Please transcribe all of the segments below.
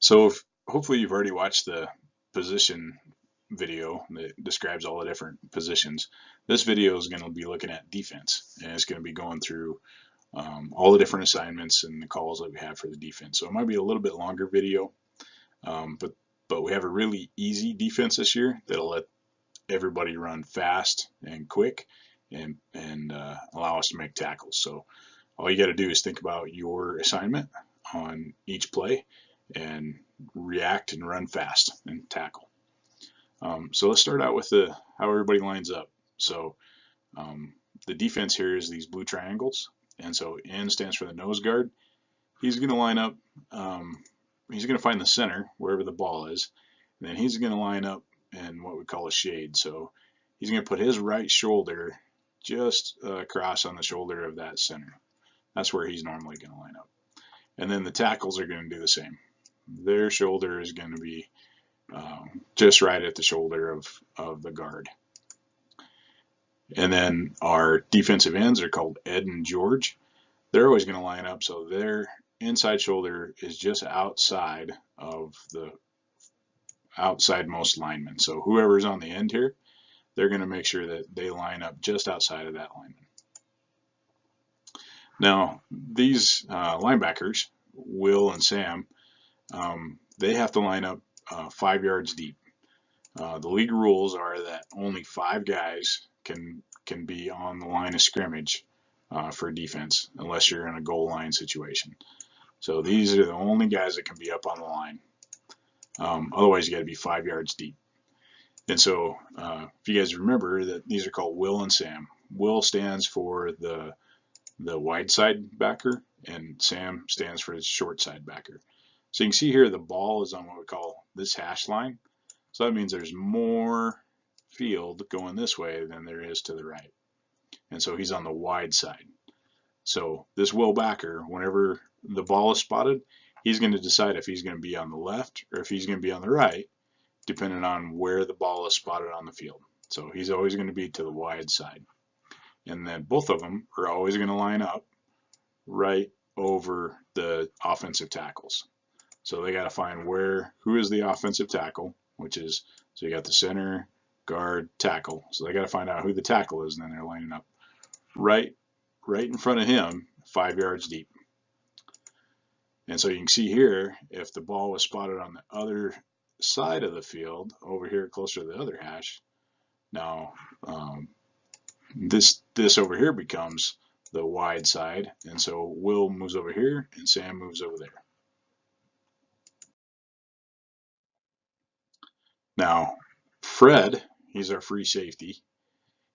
So hopefully you've already watched the position video that describes all the different positions. This video is going to be looking at defense, and it's going to be going through all the different assignments and the calls that we have for the defense. So it might be a little bit longer video, but we have a really easy defense this year that'll let everybody run fast and quick and allow us to make tackles. So all you got to do is think about your assignment on each play and react and run fast and tackle. So let's start out with how everybody lines up. So the defense here is these blue triangles, and so N stands for the nose guard. He's going to line up. He's going to find the center wherever the ball is, and then he's going to line up in what we call a shade. So he's going to put his right shoulder just across on the shoulder of that center. That's where he's normally going to line up. And then the tackles are going to do the same. Their shoulder is going to be just right at the shoulder of the guard. And then our defensive ends are called Ed and George. They're always going to line up so their inside shoulder is just outside of the outside-most lineman. So whoever's on the end here, they're going to make sure that they line up just outside of that lineman. Now, these linebackers, Will and Sam, they have to line up 5 yards deep. The league rules are that only 5 guys can be on the line of scrimmage for defense unless you're in a goal line situation. So these are the only guys that can be up on the line. Otherwise, you got to be 5 yards deep. And so if you guys remember that these are called Will and Sam. Will stands for the wide side backer, and Sam stands for the short side backer. So you can see here the ball is on what we call this hash line. So that means there's more field going this way than there is to the right. And so he's on the wide side. So this Will backer, whenever the ball is spotted, he's going to decide if he's going to be on the left or if he's going to be on the right, depending on where the ball is spotted on the field. So he's always going to be to the wide side. And then both of them are always going to line up right over the offensive tackles. So they got to find who is the offensive tackle, which is, so you got the center, guard, tackle. So they got to find out who the tackle is, and then they're lining up right in front of him, 5 yards deep. And so you can see here, if the ball was spotted on the other side of the field, over here closer to the other hash, now this over here becomes the wide side, and so Will moves over here and Sam moves over there. Now Fred, he's our free safety.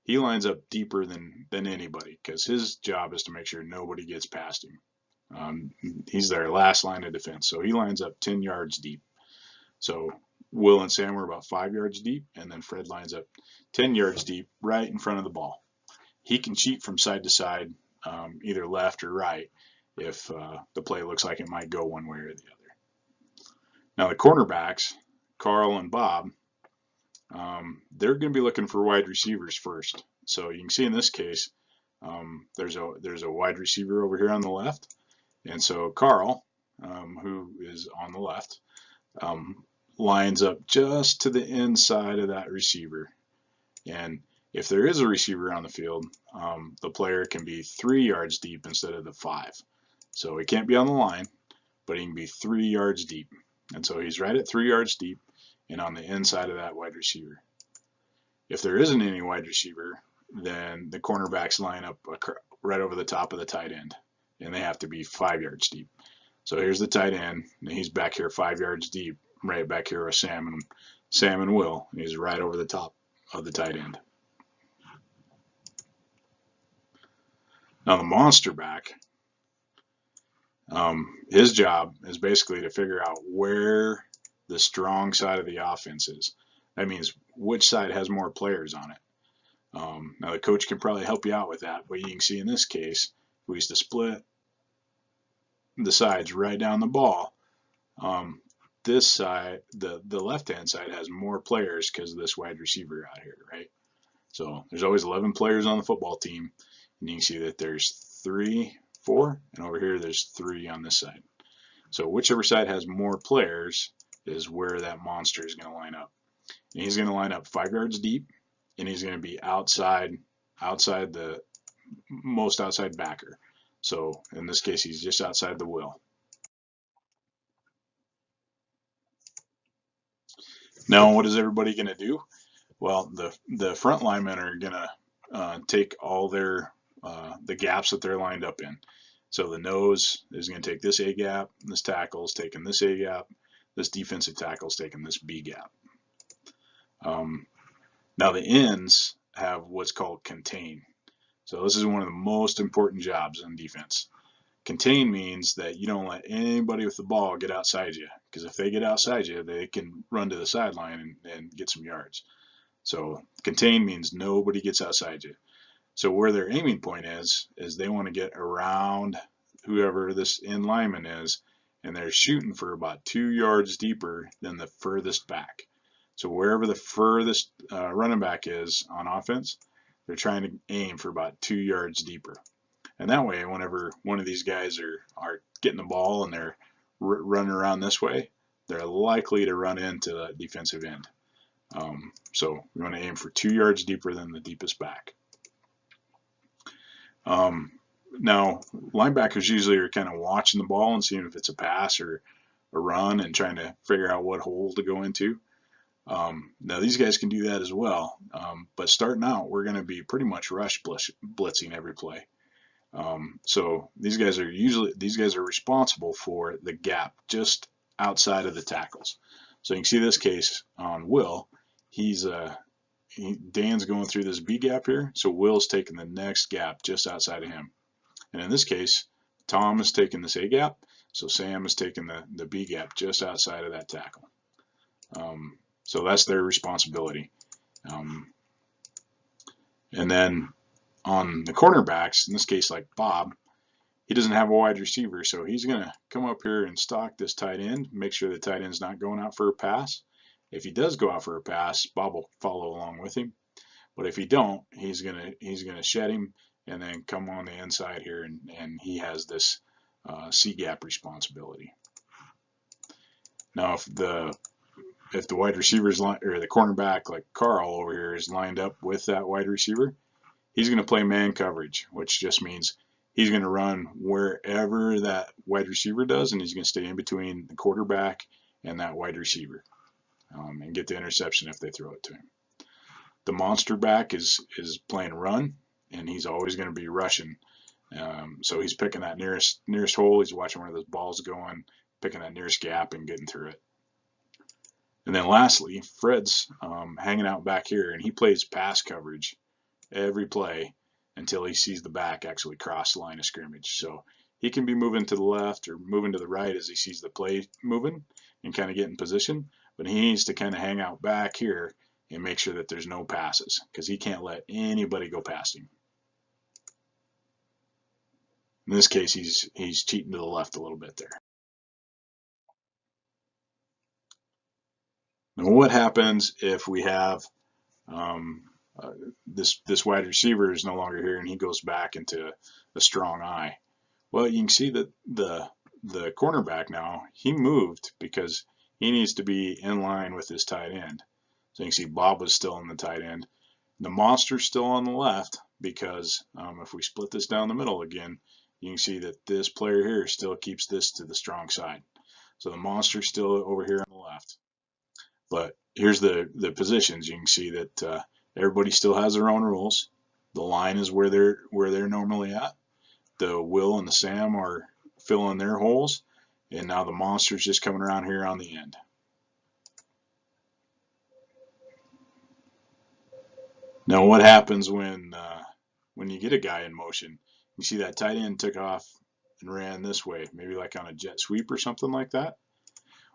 He lines up deeper than anybody because his job is to make sure nobody gets past him. He's their last line of defense, so he lines up 10 yards deep. So Will and Sam were about 5 yards deep, and then Fred lines up 10 yards deep right in front of the ball. He can cheat from side to side, either left or right, if the play looks like it might go one way or the other. Now the cornerbacks, Carl and Bob, they're going to be looking for wide receivers first. So you can see in this case, there's a wide receiver over here on the left, and so Carl, who is on the left, lines up just to the inside of that receiver. And if there is a receiver on the field, the player can be 3 yards deep instead of the 5. So he can't be on the line, but he can be 3 yards deep. And so he's right at 3 yards deep and on the inside of that wide receiver. If there isn't any wide receiver, then the cornerbacks line up right over the top of the tight end, and they have to be 5 yards deep. So here's the tight end, and he's back here 5 yards deep, right back here with Sam and Will. He's right over the top of the tight end. Now the monster back, his job is basically to figure out where the strong side of the offense is. That means which side has more players on it. Now the coach can probably help you out with that, but you can see in this case, if we used to split the sides right down the ball, this side, the left-hand side has more players because of this wide receiver out here, right? So there's always 11 players on the football team, and you can see that there's 3, 4, and over here there's 3 on this side. So whichever side has more players is where that monster is going to line up. And he's going to line up 5 yards deep, and he's going to be outside the most outside backer. So in this case, he's just outside the will. Now, what is everybody going to do? Well, the front linemen are going to take all their the gaps that they're lined up in. So the nose is going to take this A gap, this tackle is taking this A gap, this defensive tackle is taking this B gap. Now the ends have what's called contain. So this is one of the most important jobs in defense. Contain means that you don't let anybody with the ball get outside you, because if they get outside you, they can run to the sideline and get some yards. So contain means nobody gets outside you. So where their aiming point is they want to get around whoever this end lineman is, and they're shooting for about 2 yards deeper than the furthest back. So wherever the furthest running back is on offense, they're trying to aim for about 2 yards deeper. And that way, whenever one of these guys are getting the ball and they're running around this way, they're likely to run into the defensive end. So we want to aim for 2 yards deeper than the deepest back. Now, linebackers usually are kind of watching the ball and seeing if it's a pass or a run and trying to figure out what hole to go into. Now, these guys can do that as well, but starting out, we're going to be pretty much rush blitzing every play. So these guys are responsible for the gap just outside of the tackles. So you can see this case on Will. Dan's going through this B gap here, so Will's taking the next gap just outside of him. And in this case, Tom is taking this A gap, so Sam is taking the B gap just outside of that tackle. So that's their responsibility. And then on the cornerbacks, in this case like Bob, he doesn't have a wide receiver, so he's going to come up here and stalk this tight end, make sure the tight end's not going out for a pass. If he does go out for a pass, Bob will follow along with him. But if he don't, he's gonna shed him and then come on the inside here, and he has this C gap responsibility. Now, if the wide receiver's or the cornerback like Carl over here is lined up with that wide receiver, he's going to play man coverage, which just means he's going to run wherever that wide receiver does, and he's going to stay in between the quarterback and that wide receiver and get the interception if they throw it to him. The monster back is playing run, and he's always going to be rushing. So he's picking that nearest hole. He's watching where those balls going, picking that nearest gap and getting through it. And then lastly, Fred's hanging out back here, and he plays pass coverage every play until he sees the back actually cross the line of scrimmage. So he can be moving to the left or moving to the right as he sees the play moving and kind of get in position, but he needs to kind of hang out back here and make sure that there's no passes, because he can't let anybody go past him. In this case, he's cheating to the left a little bit there. Now, what happens if we have this wide receiver is no longer here and he goes back into a strong eye? Well, you can see that the cornerback now, he moved because he needs to be in line with his tight end. So you can see Bob was still in the tight end. The monster's still on the left because if we split this down the middle again, you can see that this player here still keeps this to the strong side. So the monster's still over here on the left. But here's the positions. You can see that everybody still has their own rules. The line is where they're normally at. The Will and the Sam are filling their holes, and now the monster's just coming around here on the end. Now, what happens when you get a guy in motion? You see that tight end took off and ran this way, maybe like on a jet sweep or something like that.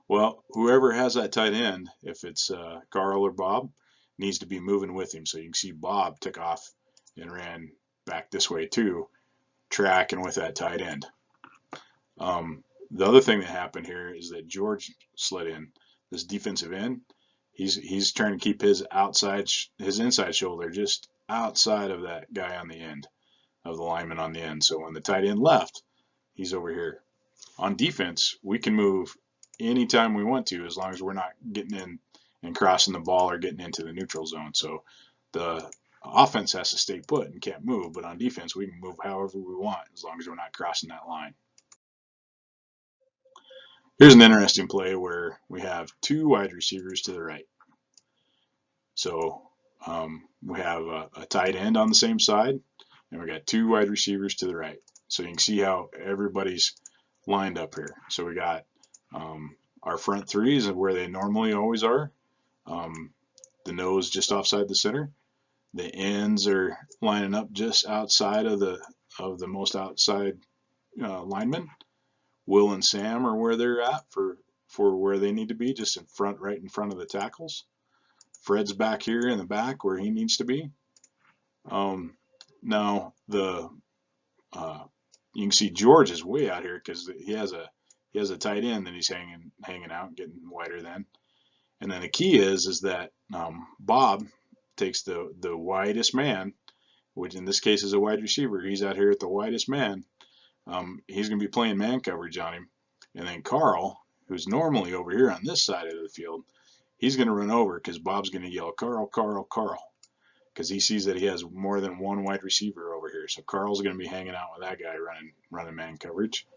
Well, whoever has that tight end, if it's Carl or Bob, needs to be moving with him. So you can see Bob took off and ran back this way too, tracking with that tight end. The other thing that happened here is that George slid in, this defensive end. He's trying to keep his inside shoulder just outside of that guy on the end, of the lineman on the end. So when the tight end left, he's over here. On defense, we can move anytime we want to, as long as we're not getting in and crossing the ball or getting into the neutral zone. So the offense has to stay put and can't move, but on defense, we can move however we want as long as we're not crossing that line. Here's an interesting play where we have two wide receivers to the right. So we have a tight end on the same side, and we got two wide receivers to the right. So you can see how everybody's lined up here. So we got our front threes where they normally always are. The nose just offside the center. The ends are lining up just outside of the most outside linemen. Will and Sam are where they're at for where they need to be, just in front, right in front of the tackles. Fred's back here in the back where he needs to be. Now you can see George is way out here because he has a tight end that he's hanging out, getting wider than. And then the key is that Bob takes the widest man, which in this case is a wide receiver. He's out here at the widest man. He's going to be playing man coverage on him. And then Carl, who's normally over here on this side of the field, he's going to run over because Bob's going to yell, Carl, Carl, Carl, because he sees that he has more than one wide receiver over here. So Carl's going to be hanging out with that guy running man coverage.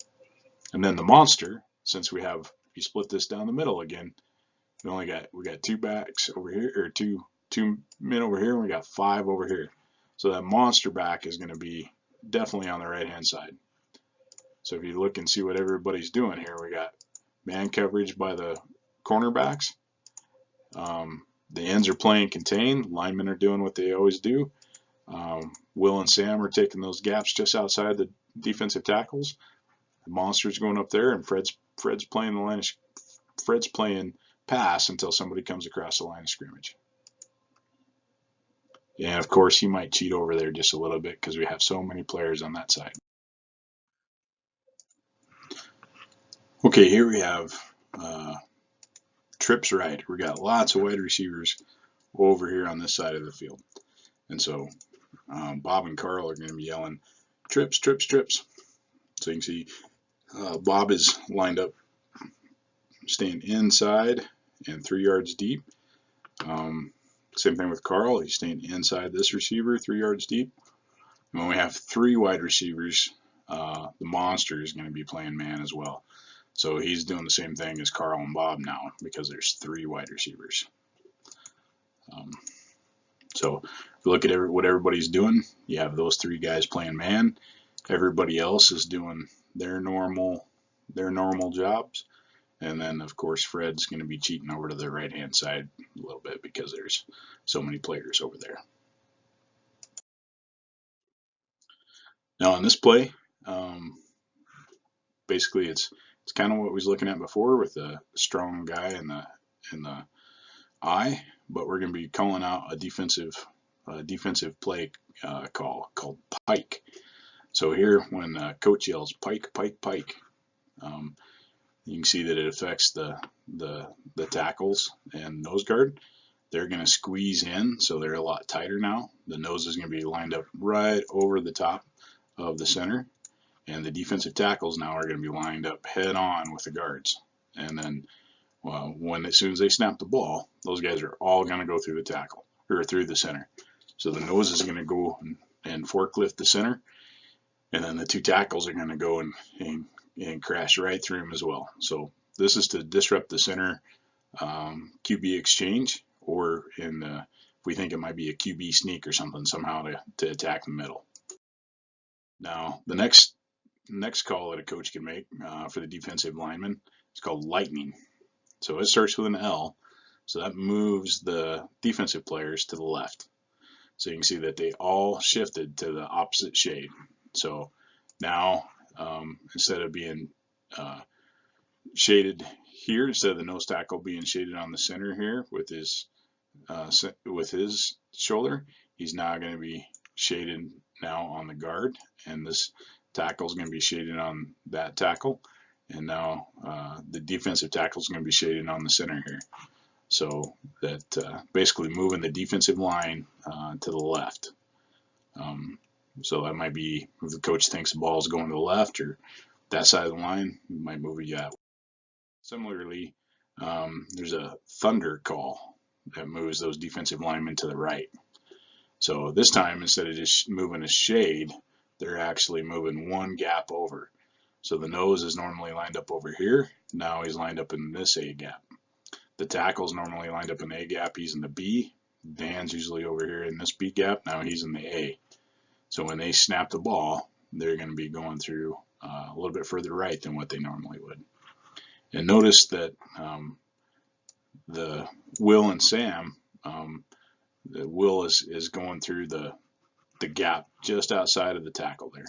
And then the monster, since you split this down the middle again, we got two backs over here, or two men over here, and we got five over here. So that monster back is going to be definitely on the right hand side. So if you look and see what everybody's doing here, we got man coverage by the cornerbacks. The ends are playing contained. Linemen are doing what they always do. Will and Sam are taking those gaps just outside the defensive tackles. The monster's going up there, and Fred's playing the line. Fred's playing pass until somebody comes across the line of scrimmage. And of course, he might cheat over there just a little bit because we have so many players on that side. Okay, here we have trips right. We got lots of wide receivers over here on this side of the field. And so Bob and Carl are going to be yelling, trips, trips, trips. So you can see Bob is lined up, staying inside and 3 yards deep. Same thing with Carl. He's staying inside this receiver, 3 yards deep. And when we have 3 wide receivers, the monster is going to be playing man as well. So he's doing the same thing as Carl and Bob now because there's 3 wide receivers. So if you look at what everybody's doing, you have those 3 guys playing man. Everybody else is doing their normal jobs. And then, of course, Fred's going to be cheating over to the right-hand side a little bit because there's so many players over there. Now, on this play, basically it's kind of what we was looking at before with the strong guy in the eye, but we're going to be calling out a defensive play call called pike. So here, when coach yells pike, pike, pike, you can see that it affects the tackles and nose guard. They're going to squeeze in, so they're a lot tighter now. The nose is going to be lined up right over the top of the center, and the defensive tackles now are going to be lined up head on with the guards. And then as soon as they snap the ball, those guys are all going to go through the tackle or through the center. So the nose is going to go and forklift the center, and then the 2 tackles are going to go and crash right through him as well. So this is to disrupt the center QB exchange, or if we think it might be a QB sneak or something, somehow to attack the middle. Now the next call that a coach can make for the defensive lineman is called lightning. So it starts with an L, so that moves the defensive players to the left. So you can see that they all shifted to the opposite shade. So now instead of being shaded here, instead of the nose tackle being shaded on the center here with his shoulder, he's now going to be shaded now on the guard, and this tackle is going to be shaded on that tackle, and now the defensive tackle is going to be shaded on the center here. So that basically moving the defensive line to the left. So that might be if the coach thinks the ball is going to the left, or that side of the line, we might move you that way. Similarly, there's a thunder call that moves those defensive linemen to the right. So this time, instead of just moving a shade, they're actually moving one gap over. So the nose is normally lined up over here. Now he's lined up in this A gap. The tackle's normally lined up in the A gap. He's in the B. Dan's usually over here in this B gap. Now he's in the A. So when they snap the ball, they're going to be going through a little bit further right than what they normally would. And notice that the Will and Sam, the Will is going through the gap just outside of the tackle there.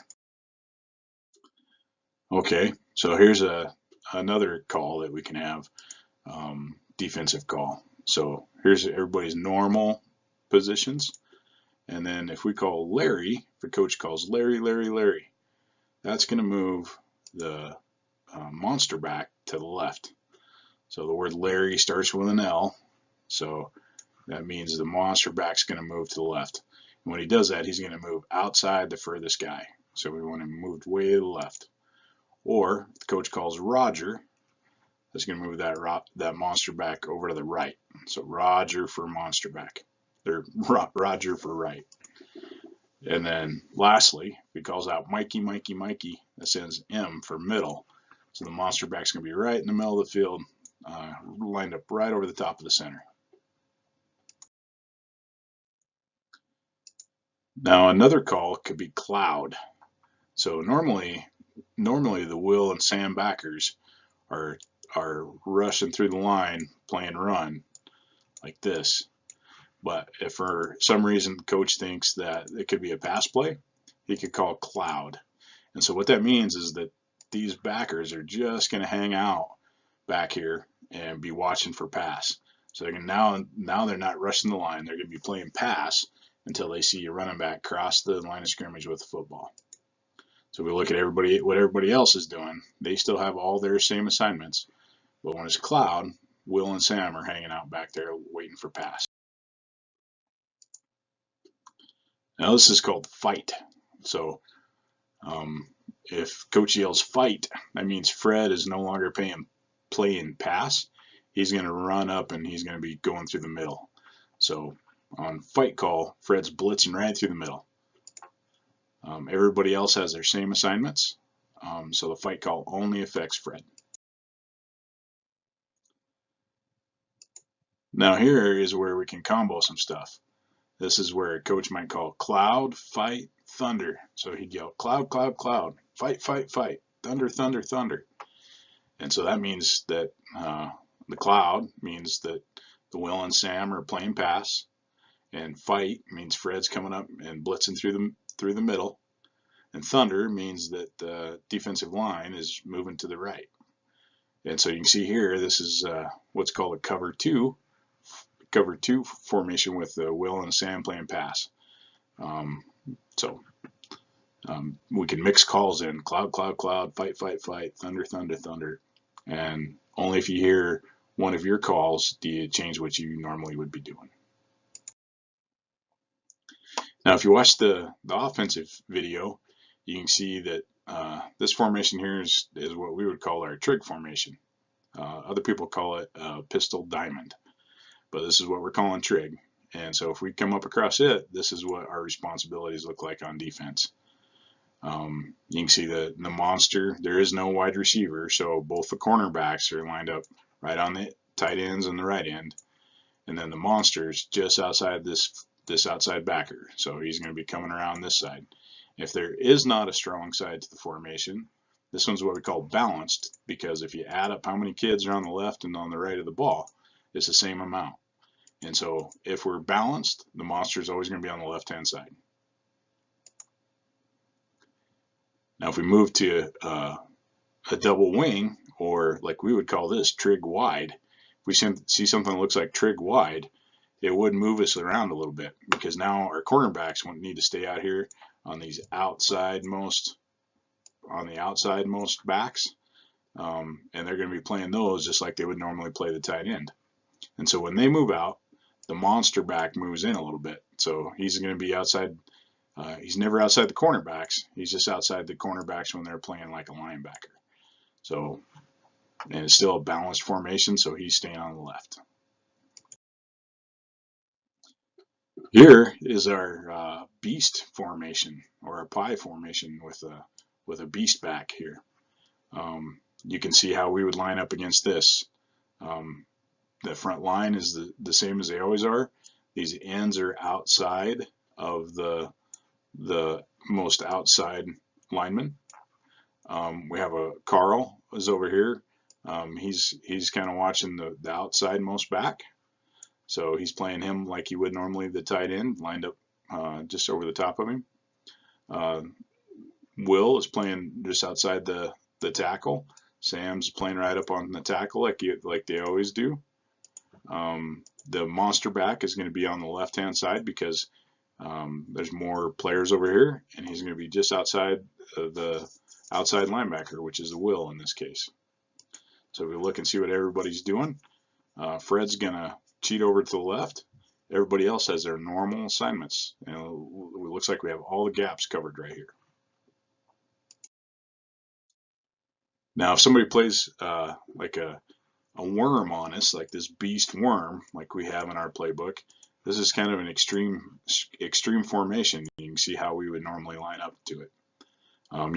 Okay, so here's another call that we can have, defensive call. So here's everybody's normal positions. And then if we call Larry, if the coach calls Larry, that's going to move the monster back to the left. So the word Larry starts with an L. So that means the monster back's going to move to the left. And when he does that, he's going to move outside the furthest guy. So we want him moved way to the left. Or if the coach calls Roger, that's going to move that monster back over to the right. So Roger for monster back. Or Roger for right. And then lastly, if he calls out Mikey, that sends M for middle. So the monster back's going to be right in the middle of the field, lined up right over the top of the center. Now another call could be cloud. So normally the Will and Sam backers are rushing through the line playing run like this. But if for some reason the coach thinks that it could be a pass play, he could call cloud. And so what that means is that these backers are just going to hang out back here and be watching for pass. So they can now they're not rushing the line. They're going to be playing pass until they see a running back cross the line of scrimmage with the football. So we look at what everybody else is doing. They still have all their same assignments. But when it's cloud, Will and Sam are hanging out back there waiting for pass. Now this is called fight. So if coach yells fight, that means Fred is no longer playing pass. He's going to run up and he's going to be going through the middle. So on fight call, Fred's blitzing right through the middle. Everybody else has their same assignments. So the fight call only affects Fred. Now here is where we can combo some stuff. This is where a coach might call cloud, fight, thunder. So he'd yell cloud, cloud, cloud, fight, fight, fight, thunder, thunder, thunder. And so that means that the cloud means that the Will and Sam are playing pass, and fight means Fred's coming up and blitzing through the middle, and thunder means that the defensive line is moving to the right. And so you can see here, this is what's called a cover two formation with Will and Sam playing pass. We can mix calls in cloud, cloud, cloud, fight, fight, fight, thunder, thunder, thunder. And only if you hear one of your calls do you change what you normally would be doing. Now, if you watch the offensive video, you can see that this formation here is what we would call our trig formation. Other people call it pistol diamond, but this is what we're calling trig. And so if we come up across it, this is what our responsibilities look like on defense. You can see the monster, there is no wide receiver, so both the cornerbacks are lined up right on the tight ends and the right end. And then the monster's just outside this outside backer, so he's going to be coming around this side. If there is not a strong side to the formation, this one's what we call balanced, because if you add up how many kids are on the left and on the right of the ball, it's the same amount. And so if we're balanced, the monster is always going to be on the left-hand side. Now if we move to a double wing, or like we would call this trig wide, if we see something that looks like trig wide, it would move us around a little bit, because now our cornerbacks won't need to stay out here on these outsidemost backs, and they're going to be playing those just like they would normally play the tight end. And so when they move out, the monster back moves in a little bit, so he's going to be outside He's never outside the cornerbacks. He's just outside the cornerbacks when they're playing like a linebacker. So, and it's still a balanced formation, so he's staying on the left. Here is our beast formation, or a pie formation with a beast back here. You can see how we would line up against this. The front line is the same as they always are. These ends are outside of the most outside lineman. We have a Carl is over here. He's kind of watching the outside most back. So he's playing him like he would normally the tight end, lined up just over the top of him. Will is playing just outside the tackle. Sam's playing right up on the tackle like they always do. The monster back is going to be on the left-hand side because there's more players over here, and he's going to be just outside the outside linebacker, which is the Will in this case. So we look and see what everybody's doing. Fred's going to cheat over to the left. Everybody else has their normal assignments. It looks like we have all the gaps covered right here. Now, if somebody plays like a worm on us, like this beast worm, like we have in our playbook, this is kind of an extreme formation. You can see how we would normally line up to it.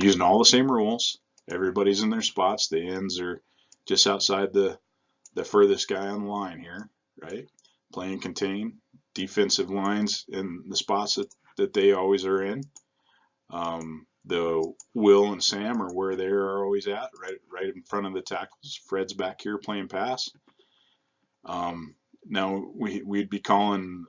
Using all the same rules. Everybody's in their spots. The ends are just outside the furthest guy on the line here, right? Playing contain, defensive lines in the spots that they always are in. The Will and Sam are where they are always at, right in front of the tackles. Fred's back here playing pass. Now we'd be calling.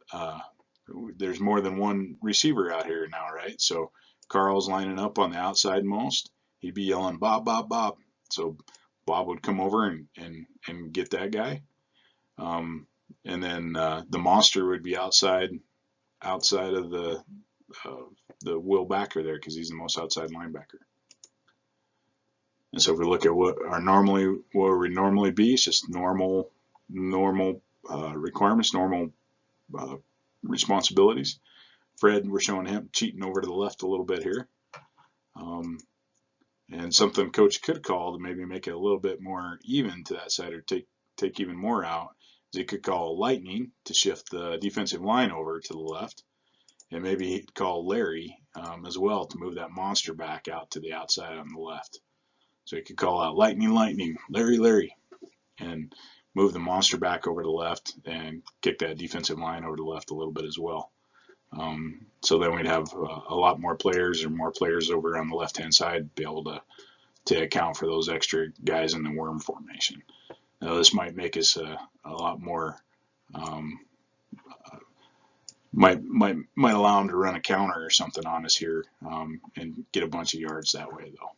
There's more than one receiver out here now, right? So Carl's lining up on the outside most. He'd be yelling Bob, Bob, Bob. So Bob would come over and get that guy. And then the monster would be outside of the Will backer there because he's the most outside linebacker. And so if we look at what we normally be, it's just normal requirements, normal responsibilities. Fred, we're showing him cheating over to the left a little bit here. And something coach could call to maybe make it a little bit more even to that side or take even more out is he could call lightning to shift the defensive line over to the left. And maybe he'd call Larry as well to move that monster back out to the outside on the left. So he could call out lightning, Larry, and move the monster back over to the left and kick that defensive line over to the left a little bit as well. So then we'd have a lot more players over on the left-hand side be able to account for those extra guys in the worm formation. Now this might make us a lot more might allow him to run a counter or something on us here and get a bunch of yards that way though.